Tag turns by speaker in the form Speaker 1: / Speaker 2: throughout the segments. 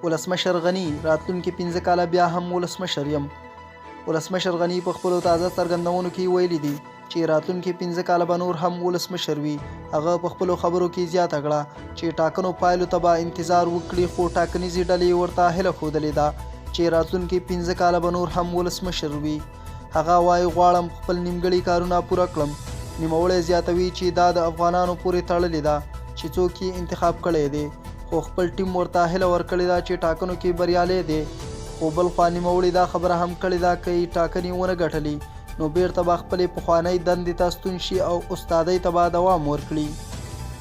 Speaker 1: ولسمشر غني راتلونکي 15 کاله بیا هم ولسمشر یم. ولسمشر غني په خپلو تازه څرګندونو کې ویلي دي چې راتلونکي 15 کاله به نور هم ولسمشر وي. هغه په خپلو خبرو کې زیاته کړه چې ټاکنو پایلو ته به انتظار وکړي، خو ټاکنیزې ډلې ورته هیله ښودلې ده چې راتلونکي 15 کاله به نور هم ولسمشر وي. هغه وایي غواړم خپل نیمګړي کارونه پوره کړم. نوموړی زیاتوي چې دا د افغانانو پورې تړلې ده چې څوک یې انتخاب کړی دی، خو خپل ټیم ورته هیله ورکړې ده چې ټاکنو کې بریالی دی. خو بل خوا نوموړي دا خبره هم کړې ده که یې ټاکنې ونه ګټلې نو بیرته به خپلې پخوانۍ دندې ته ستون شي او استادۍ ته به دوام ورکړي.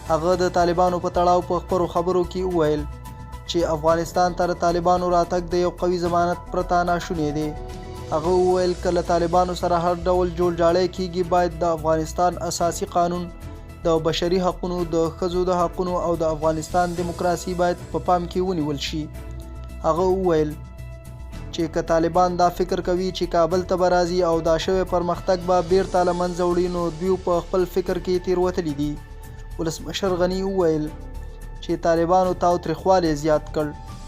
Speaker 1: هغه د طالبانو په تړاو په خپلو خبرو کې وویل چې افغانستان ته د طالبانو راتګ د یو قوي ضمانت پرته ناشونی دی. هغه وویل که له طالبانو سره هر ډول جوړجاړی کیږي باید د افغانستان اساسي قانون، د بشري حقونو، د ښځو د حقونو او د افغانستان دیموکراسي باید په پام کې ونیول شي. هغه وویل چې که طالبان دا فکر کوي چې کابل ته به راځي او دا شوی پرمختګ به بیرته له منځه وړي نو دوی په خپل فکر کې تېروتلي دي. ولسمشر غني وویل چې طالبانو تاوتریخوالی زیات کړ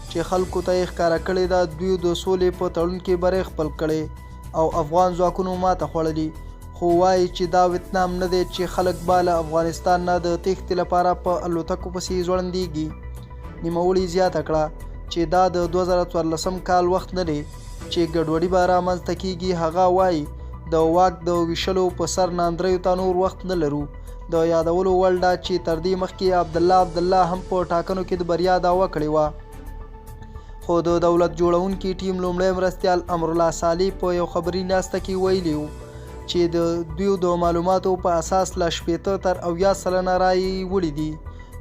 Speaker 1: چې خلکو ته یې ښکاره کړې ده دوی د سولې په تړون کې بری خپل کړی او افغان ځواکونو ماته خوړلي، خو وایي چې دا ویتنام نه دی چې خلک به له افغانستان نه د تېښتې لپاره په الوتکو پسې ځوړندېږي. نوموړي زیاته کړه چې دا د 2014 کال وخت نه دی چې ګډوډي به رامنځته کیږي. هغه وایي د واک د ویشلو په سر ناندریو ته نور وخت نه لرو. د یادولو وړ ده چې تر دې مخکې عبدالله هم په ټاکنو کې د بریا دعوه کړې وه، خو د دولت جوړونکي ټیم لومړی مرستیال امرالله صالح په یو خبري ناسته کې ویلي و چې د دوی د معلوماتو په اساس له 80 تر 90 سلنه رایې وړي دي،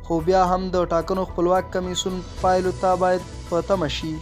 Speaker 1: خو بیا هم د ټاکنو خپلواک کمیسیون پایلو ته باید په تمه شي.